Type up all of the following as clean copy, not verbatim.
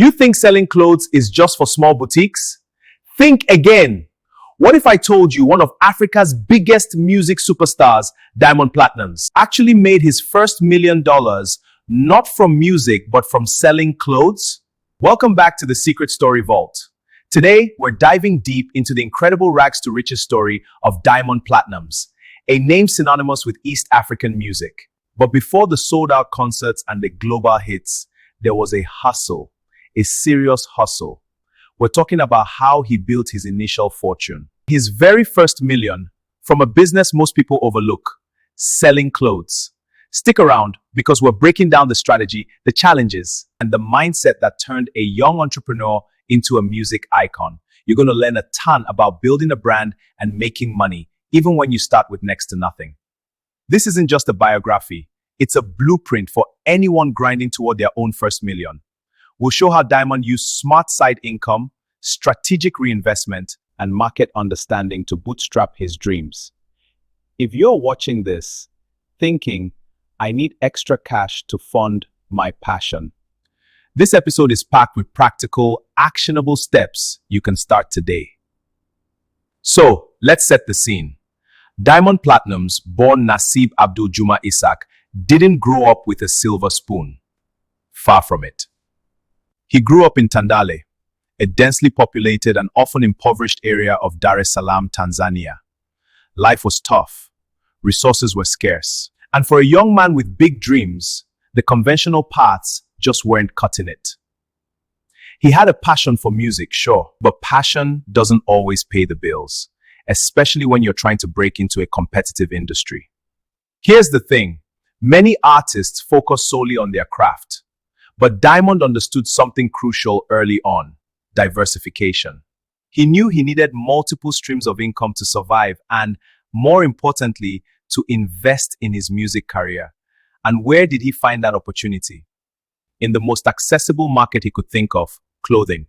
You think selling clothes is just for small boutiques? Think again. What if I told you one of Africa's biggest music superstars, Diamond Platnumz, actually made his first $1 million not from music but from selling clothes? Welcome back to the Secret Story Vault. Today, we're diving deep into the incredible rags to riches story of Diamond Platnumz, a name synonymous with East African music. But before the sold-out concerts and the global hits, there was a hustle, a serious hustle. We're talking about how he built his initial fortune. His very first million from a business most people overlook, selling clothes. Stick around because we're breaking down the strategy, the challenges, and the mindset that turned a young entrepreneur into a music icon. You're going to learn a ton about building a brand and making money, even when you start with next to nothing. This isn't just a biography. It's a blueprint for anyone grinding toward their own first million. We'll show how Diamond used smart side income, strategic reinvestment, and market understanding to bootstrap his dreams. If you're watching this, thinking, I need extra cash to fund my passion, this episode is packed with practical, actionable steps you can start today. So, let's set the scene. Diamond Platnumz, born Nasib Abdul Juma Isaac, didn't grow up with a silver spoon. Far from it. He grew up in Tandale, a densely populated and often impoverished area of Dar es Salaam, Tanzania. Life was tough. Resources were scarce. And for a young man with big dreams, the conventional paths just weren't cutting it. He had a passion for music, sure, but passion doesn't always pay the bills, especially when you're trying to break into a competitive industry. Here's the thing. Many artists focus solely on their craft. But Diamond understood something crucial early on: diversification. He knew he needed multiple streams of income to survive and, more importantly, to invest in his music career. And where did he find that opportunity? In the most accessible market he could think of, clothing.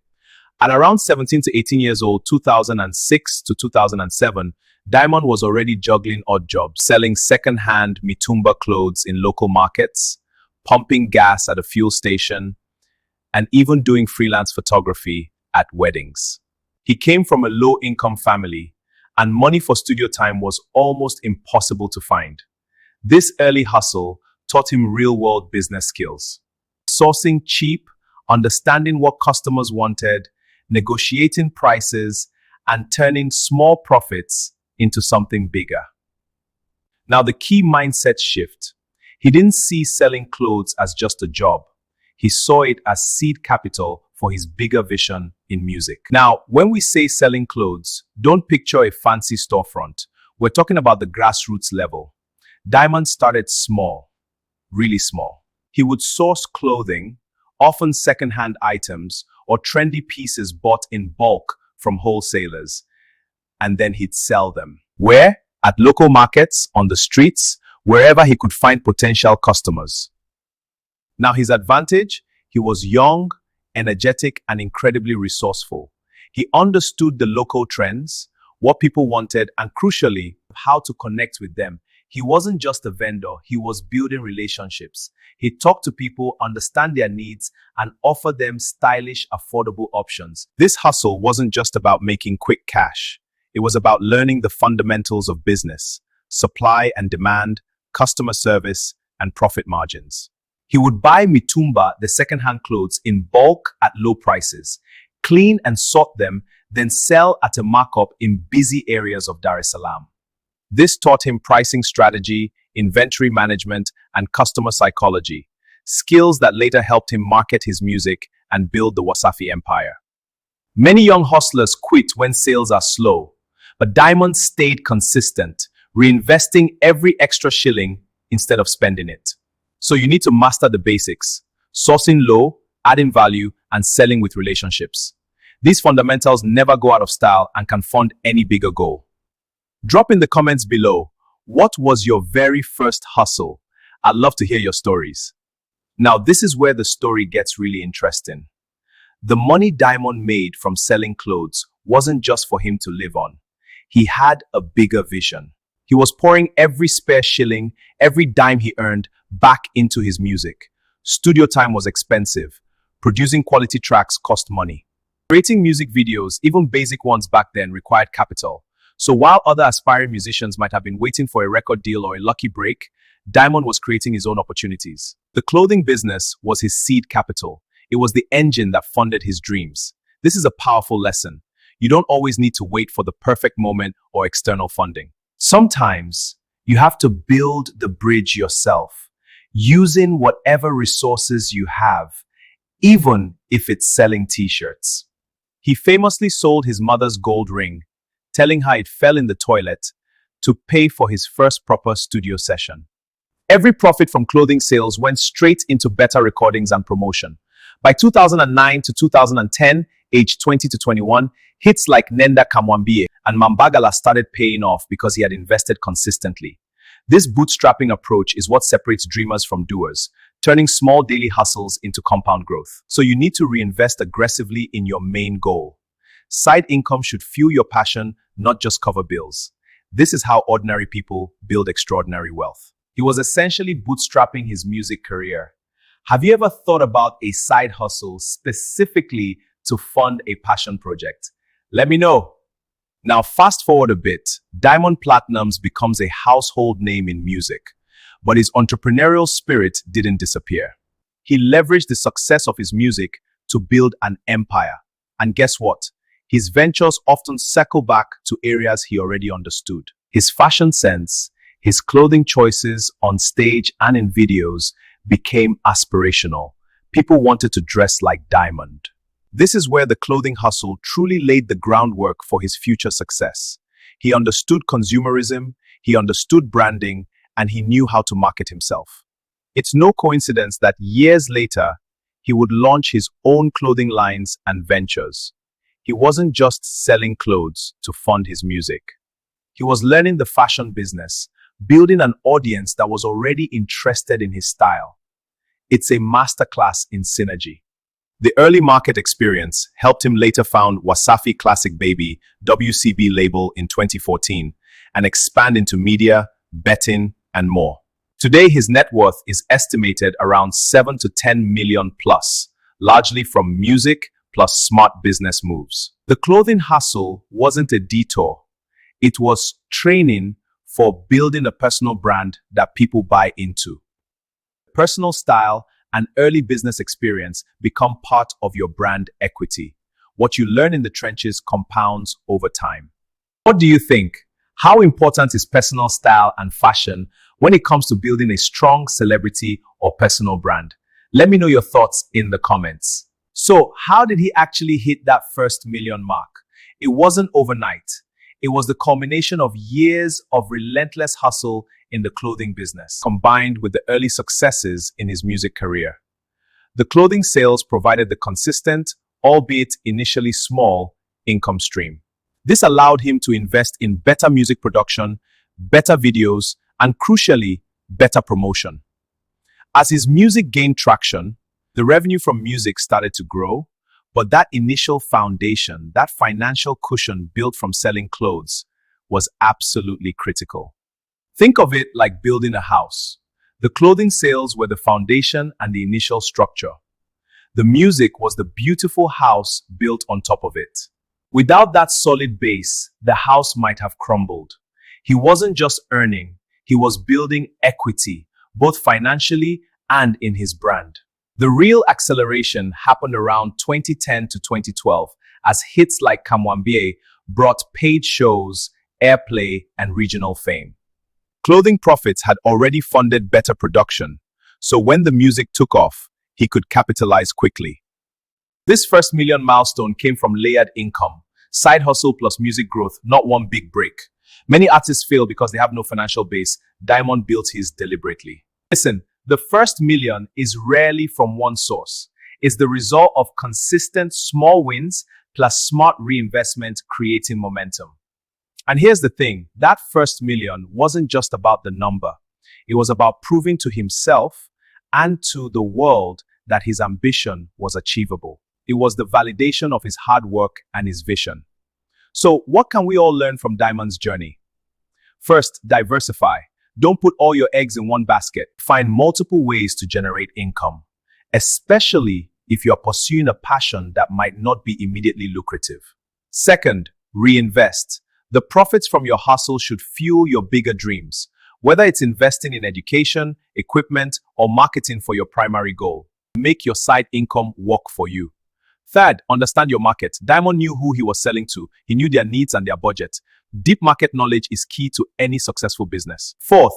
At around 17 to 18 years old, 2006 to 2007, Diamond was already juggling odd jobs, selling second-hand mitumba clothes in local markets, pumping gas at a fuel station, and even doing freelance photography at weddings. He came from a low-income family, and money for studio time was almost impossible to find. This early hustle taught him real-world business skills: sourcing cheap, understanding what customers wanted, negotiating prices, and turning small profits into something bigger. Now, the key mindset shift. He didn't see selling clothes as just a job. He saw it as seed capital for his bigger vision in music. Now, when we say selling clothes, don't picture a fancy storefront. We're talking about the grassroots level. Diamond started small, really small. He would source clothing, often second-hand items or trendy pieces bought in bulk from wholesalers, and then he'd sell them. Where? At local markets, on the streets, wherever he could find potential customers. Now, his advantage: he was young, energetic, and incredibly resourceful. He understood the local trends, what people wanted, and crucially, how to connect with them. He wasn't just a vendor, he was building relationships. He talked to people, understand their needs, and offer them stylish, affordable options. This hustle wasn't just about making quick cash. It was about learning the fundamentals of business: supply and demand, customer service, and profit margins. He would buy mitumba, the second-hand clothes, in bulk at low prices, clean and sort them, then sell at a markup in busy areas of Dar es Salaam. This taught him pricing strategy, inventory management, and customer psychology, skills that later helped him market his music and build the Wasafi empire. Many young hustlers quit when sales are slow, but Diamond stayed consistent, reinvesting every extra shilling instead of spending it. So you need to master the basics: sourcing low, adding value, and selling with relationships. These fundamentals never go out of style and can fund any bigger goal. Drop in the comments below, what was your very first hustle? I'd love to hear your stories. Now, this is where the story gets really interesting. The money Diamond made from selling clothes wasn't just for him to live on. He had a bigger vision. He was pouring every spare shilling, every dime he earned, back into his music. Studio time was expensive. Producing quality tracks cost money. Creating music videos, even basic ones back then, required capital. So while other aspiring musicians might have been waiting for a record deal or a lucky break, Diamond was creating his own opportunities. The clothing business was his seed capital. It was the engine that funded his dreams. This is a powerful lesson. You don't always need to wait for the perfect moment or external funding. Sometimes you have to build the bridge yourself, using whatever resources you have, even if it's selling t-shirts. He famously sold his mother's gold ring, telling her it fell in the toilet, to pay for his first proper studio session. Every profit from clothing sales went straight into better recordings and promotion. By 2009 to 2010, aged 20 to 21, hits like Nenda Kamwambie and Mambagala started paying off because he had invested consistently. This bootstrapping approach is what separates dreamers from doers, turning small daily hustles into compound growth. So you need to reinvest aggressively in your main goal. Side income should fuel your passion, not just cover bills. This is how ordinary people build extraordinary wealth. He was essentially bootstrapping his music career. Have you ever thought about a side hustle specifically to fund a passion project? Let me know. Now, fast forward a bit, Diamond Platnumz becomes a household name in music, but his entrepreneurial spirit didn't disappear. He leveraged the success of his music to build an empire. And guess what? His ventures often circle back to areas he already understood. His fashion sense, his clothing choices on stage and in videos became aspirational. People wanted to dress like Diamond. This is where the clothing hustle truly laid the groundwork for his future success. He understood consumerism, he understood branding, and he knew how to market himself. It's no coincidence that years later, he would launch his own clothing lines and ventures. He wasn't just selling clothes to fund his music. He was learning the fashion business, building an audience that was already interested in his style. It's a masterclass in synergy. The early market experience helped him later found Wasafi Classic Baby WCB label in 2014 and expand into media, betting, and more. Today, his net worth is estimated around 7 to 10 million plus, largely from music plus smart business moves. The clothing hustle wasn't a detour. It was training for building a personal brand that people buy into. Personal style and early business experience become part of your brand equity. What you learn in the trenches compounds over time. What do you think? How important is personal style and fashion when it comes to building a strong celebrity or personal brand? Let me know your thoughts in the comments. So, how did he actually hit that first million mark? It wasn't overnight. It was the culmination of years of relentless hustle in the clothing business, combined with the early successes in his music career. The clothing sales provided the consistent, albeit initially small, income stream. This allowed him to invest in better music production, better videos, and crucially, better promotion. As his music gained traction, the revenue from music started to grow, but that initial foundation, that financial cushion built from selling clothes, was absolutely critical. Think of it like building a house. The clothing sales were the foundation and the initial structure. The music was the beautiful house built on top of it. Without that solid base, the house might have crumbled. He wasn't just earning, he was building equity, both financially and in his brand. The real acceleration happened around 2010 to 2012 as hits like Kamwambie brought paid shows, airplay, and regional fame. Clothing profits had already funded better production, so when the music took off, he could capitalize quickly. This first million milestone came from layered income, side hustle plus music growth, not one big break. Many artists fail because they have no financial base. Diamond built his deliberately. Listen, the first million is rarely from one source. It's the result of consistent small wins plus smart reinvestment creating momentum. And here's the thing, that first million wasn't just about the number. It was about proving to himself and to the world that his ambition was achievable. It was the validation of his hard work and his vision. So what can we all learn from Diamond's journey? First, diversify. Don't put all your eggs in one basket. Find multiple ways to generate income, especially if you are pursuing a passion that might not be immediately lucrative. Second, reinvest. The profits from your hustle should fuel your bigger dreams, whether it's investing in education, equipment, or marketing for your primary goal. Make your side income work for you. Third, understand your market. Diamond knew who he was selling to. He knew their needs and their budget. Deep market knowledge is key to any successful business. Fourth,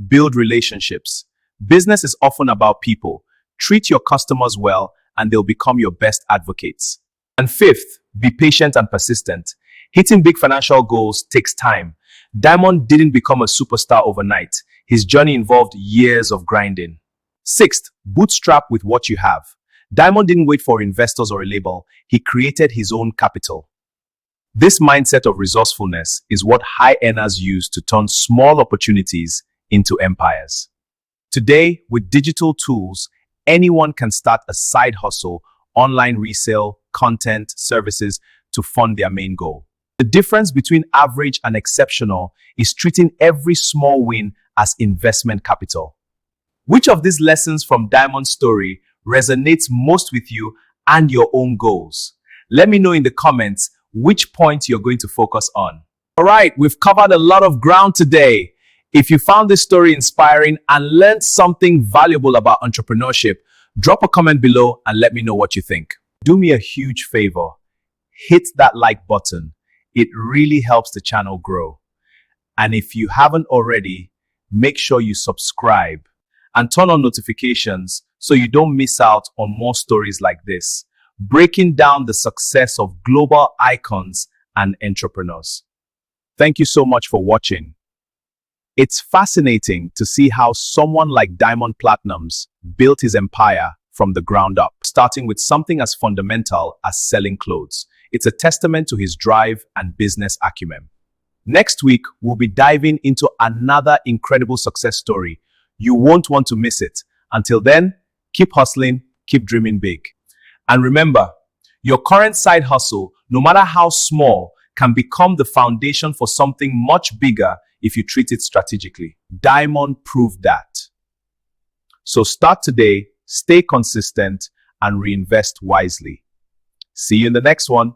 build relationships. Business is often about people. Treat your customers well, and they'll become your best advocates. And fifth, be patient and persistent. Hitting big financial goals takes time. Diamond didn't become a superstar overnight. His journey involved years of grinding. Sixth, bootstrap with what you have. Diamond didn't wait for investors or a label. He created his own capital. This mindset of resourcefulness is what high earners use to turn small opportunities into empires. Today, with digital tools, anyone can start a side hustle, online resale, content, services to fund their main goal. The difference between average and exceptional is treating every small win as investment capital. Which of these lessons from Diamond's story resonates most with you and your own goals? Let me know in the comments which point you're going to focus on. All right, we've covered a lot of ground today. If you found this story inspiring and learned something valuable about entrepreneurship, drop a comment below and let me know what you think. Do me a huge favor. Hit that like button. It really helps the channel grow. And if you haven't already, make sure you subscribe and turn on notifications so you don't miss out on more stories like this, breaking down the success of global icons and entrepreneurs. Thank you so much for watching. It's fascinating to see how someone like Diamond Platnumz built his empire from the ground up, starting with something as fundamental as selling clothes. It's a testament to his drive and business acumen. Next week, we'll be diving into another incredible success story. You won't want to miss it. Until then, keep hustling, keep dreaming big. And remember, your current side hustle, no matter how small, can become the foundation for something much bigger if you treat it strategically. Diamond proved that. So start today, stay consistent, and reinvest wisely. See you in the next one.